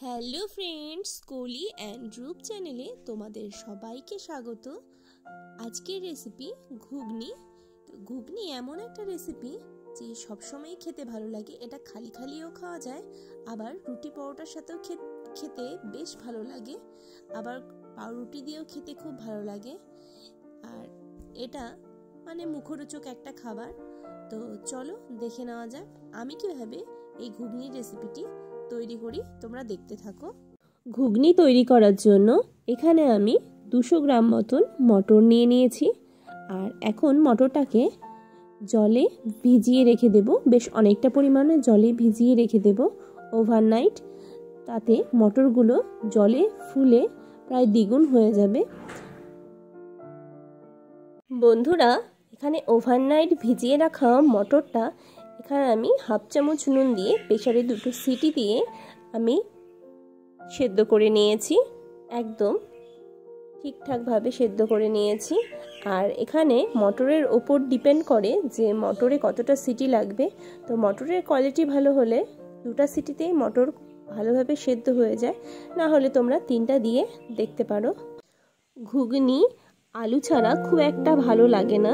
Hello friends, Koli and রূপ চ্যানেলে তোমাদের সবাইকে স্বাগত। আজকের রেসিপি ঘুগনি। ঘুগনি এমন একটা রেসিপি যে সবসময় খেতে ভালো লাগে। এটা খালি খালিও খাওয়া যায়, আবার রুটি পরোটার সাথেও খেতে বেশ ভালো লাগে, আবার পাউরুটি দিয়েও খেতে খুব ভালো লাগে। আর এটা মুখরোচক একটা খাবার। তো চলো দেখে নেওয়া যাক আমি কিভাবে এই ঘুগনির রেসিপিটি তৈরি করি, তোমরা দেখতে থাকো। ঘুগনি তৈরি করার জন্য এখানে আমি 200 গ্রাম মতন মটর নিয়ে নিয়েছি। আর এখন মটরটাকে জলে ভিজিয়ে রেখে দেব, বেশ অনেকটা পরিমাণে জলে ভিজিয়ে রেখে দেব ওভারনাইট। তাতে মটরগুলো জলে ফুলে প্রায় দ্বিগুণ হয়ে যাবে। বন্ধুরা, এখানে ওভারনাইট ভিজিয়ে রাখা মটরটা এখানে আমি হাফ চামচ নুন দিয়ে প্রেসারে 2টো সিটি দিয়ে আমি সেদ্ধ করে নিয়েছি। একদম ঠিকঠাকভাবে সেদ্ধ করে নিয়েছি। আর এখানে মটরের ওপর ডিপেন্ড করে যে মটরে কতটা সিটি লাগবে। তো মটরের কোয়ালিটি ভালো হলে 2টা সিটিতেই মটর ভালোভাবে সেদ্ধ হয়ে যায়, না হলে তোমরা 3টা দিয়ে দেখতে পারো। ঘুগনি আলু ছাড়া খুব একটা ভালো লাগে না,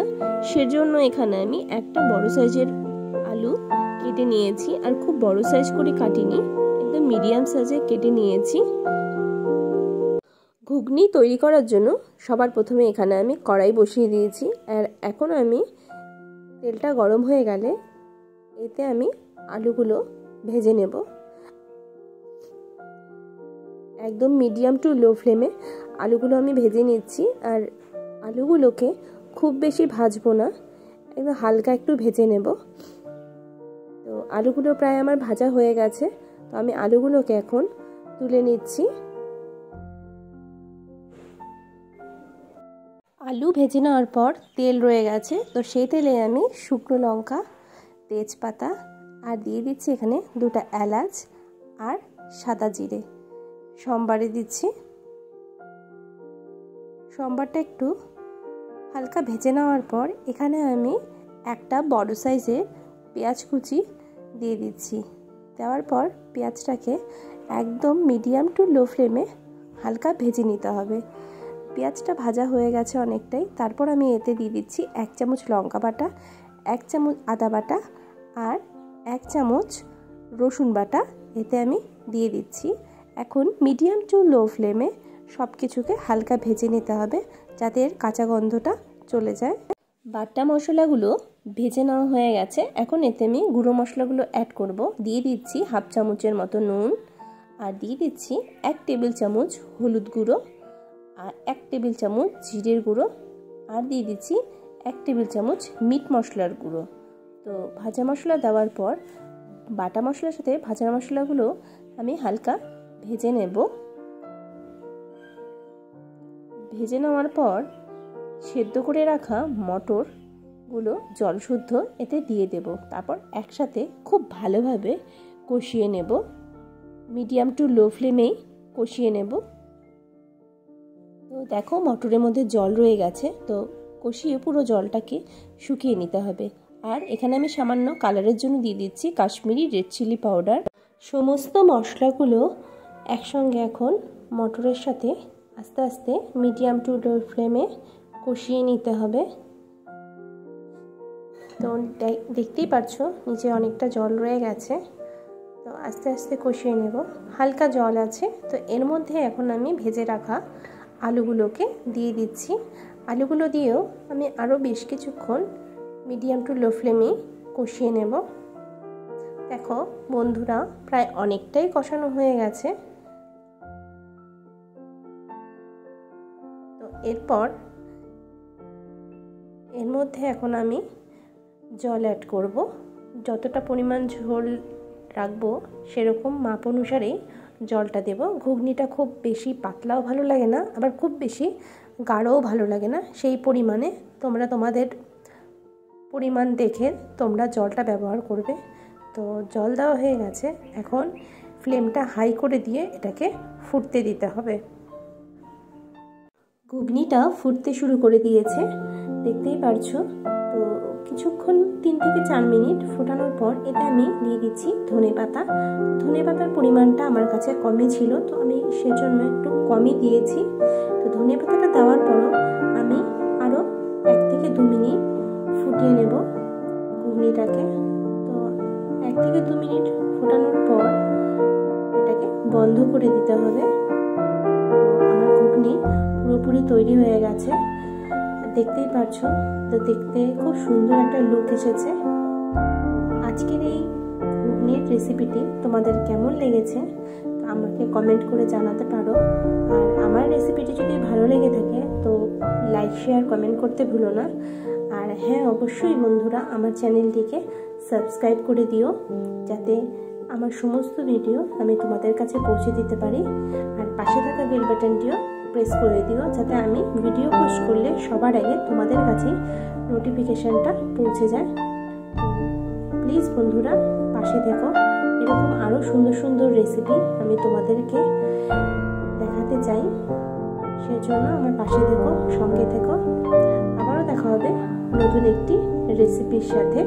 সেজন্য এখানে আমি একটা বড় সাইজের আলু কেটে নিয়েছি। আর খুব বড় সাইজ করে কাটিনি, একদম মিডিয়াম সাইজে কেটে নিয়েছি। ঘুগনি তৈরি করার জন্য সবার প্রথমে এখানে আমি কড়াই বসিয়ে দিয়েছি। আর এখন আমি তেলটা গরম হয়ে গেলে এতে আমি আলুগুলো ভেজে নেব। একদম মিডিয়াম টু লো ফ্লেমে আলুগুলো আমি ভেজে নিচ্ছি। আর আলুগুলোকে খুব বেশি ভাজবো না, একদম হালকা একটু ভেজে নেব। তো আলুগুলো প্রায় আমার ভাজা হয়ে গেছে। তো আমি আলুগুলোকে এখন তুলে নিচ্ছি। আলু ভেজে নেওয়ার পর তেল রয়ে গেছে, তো সেই তেলে আমি শুকনো লঙ্কা, তেজপাতা আর দিয়ে দিচ্ছি এখানে 2টা এলাচ আর সাদা জিরে সম্বারে দিচ্ছি। সম্বারটা একটু হালকা ভেজে নেওয়ার পর এখানে আমি একটা বড় সাইজের পেঁয়াজ কুচি দিয়ে দিচ্ছি। দেওয়ার পর পেঁয়াজটাকে একদম মিডিয়াম টু লো ফ্লেমে হালকা ভেজে নিতে হবে। পেঁয়াজটা ভাজা হয়ে গেছে অনেকটাই। তারপর আমি এতে দিয়ে দিচ্ছি 1 চামচ লঙ্কা বাটা, 1 চামচ আদা বাটা আর 1 চামচ রসুন বাটা এতে আমি দিয়ে দিচ্ছি। এখন মিডিয়াম টু লো ফ্লেমে সব কিছুকে হালকা ভেজে নিতে হবে, যাতে এর কাঁচা গন্ধটা চলে যায়। বাটা মশলাগুলো ভেজে নেওয়া হয়ে গেছে। এখন এতে আমি গুঁড়ো মশলাগুলো অ্যাড করব। দিয়ে দিচ্ছি হাফ চামচের মতো নুন, আর দিয়ে দিচ্ছি 1 টেবিল চামচ হলুদ গুঁড়ো, আর 1 টেবিল চামচ জিরের গুঁড়ো, আর দিয়ে দিচ্ছি 1 টেবিল চামচ মিট মশলার গুঁড়ো। তো ভাজা মশলা দেওয়ার পর বাটা মশলার সাথে ভাজা মশলাগুলো আমি হালকা ভেজে নেব। ভেজে নেওয়ার পর সেদ্ধ করে রাখা মটরগুলো জল শুদ্ধ এতে দিয়ে দেব। তারপর একসাথে খুব ভালোভাবে কষিয়ে নেব, মিডিয়াম টু লো ফ্লেমেই কষিয়ে নেব। তো দেখো মটরের মধ্যে জল রয়ে গেছে, তো কষিয়ে পুরো জলটাকে শুকিয়ে নিতে হবে। আর এখানে আমি সামান্য কালারের জন্য দিয়ে দিচ্ছি কাশ্মীরি রেড চিলি পাউডার। সমস্ত মশলাগুলো একসঙ্গে এখন মটরের সাথে আস্তে আস্তে মিডিয়াম টু লো ফ্লেমে কষিয়ে নিতে হবে। তো দেখতেই পাচ্ছো নিচে অনেকটা জল রয়ে গেছে। তো আস্তে আস্তে কষিয়ে নেব, হালকা জল আছে। তো এর মধ্যে এখন আমি ভেজে রাখা আলুগুলোকে দিয়ে দিচ্ছি। আলুগুলো দিয়েও আমি আরও বেশ কিছুক্ষণ মিডিয়াম টু লো ফ্লেমে কষিয়ে নেব। দেখো বন্ধুরা, প্রায় অনেকটাই কষানো হয়ে গেছে। তো এরপর এর মধ্যে এখন আমি জল অ্যাড করব। যতটা পরিমাণ ঝোল রাখবো সেরকম মাপ অনুসারেই জলটা দেব। ঘুগনিটা খুব বেশি পাতলাও ভালো লাগে না, আবার খুব বেশি গাঢ়ও ভালো লাগে না। সেই পরিমাণে তোমরা তোমাদের পরিমাণ দেখে তোমরা জলটা ব্যবহার করবে। তো জল দেওয়া হয়ে গেছে, এখন ফ্লেমটা হাই করে দিয়ে এটাকে ফুটতে দিতে হবে। ঘুগনিটা ফুটতে শুরু করে দিয়েছে, দেখতেই পারছো। তো কিছুক্ষণ 3 থেকে 4 মিনিট ফোটানোর পর এতে আমি দিয়ে দিচ্ছি ধনেপাতা। ধনেপাতার পরিমাণটা আমার কাছে কমই ছিল, তো আমি সেজন্য একটু কমই দিয়েছি। তো ধনেপাতাটা দেওয়ার পরও আমি আরও 1 থেকে 2 মিনিট ফুটিয়ে নেব ঘুগনিটাকে। তো 1 থেকে 2 মিনিট ফোটানোর পর এটাকে বন্ধ করে দিতে হবে। আমার ঘুগনি পুরোপুরি তৈরি হয়ে গেছে, দেখতেই পাচ্ছো। তো দেখতে খুব সুন্দর একটা লুক এসেছে। আজকের এই ঘুগনির রেসিপিটি তোমাদের কেমন লেগেছে আমাকে কমেন্ট করে জানাতে পারো। আর আমার রেসিপিটি যদি ভালো লেগে থাকে তো লাইক শেয়ার কমেন্ট করতে ভুলো না। আর হ্যাঁ, অবশ্যই বন্ধুরা আমার চ্যানেলটিকে সাবস্ক্রাইব করে দিও, যাতে আমার সমস্ত ভিডিও আমি তোমাদের কাছে পৌঁছে দিতে পারি। আর পাশে থাকা বেল বাটনটিও প্রেস করে দিও, যাতে আমি ভিডিও পোস্ট করলে সবার আগে তোমাদের কাছে নোটিফিকেশানটা পৌঁছে যায়। প্লিজ বন্ধুরা পাশে থেকো, এরকম আরও সুন্দর সুন্দর রেসিপি আমি তোমাদেরকে দেখাতে চাই, সেজন্য আমার পাশে থেকো, সঙ্গে থেকো। আবারও দেখা হবে নতুন একটি রেসিপির সাথে।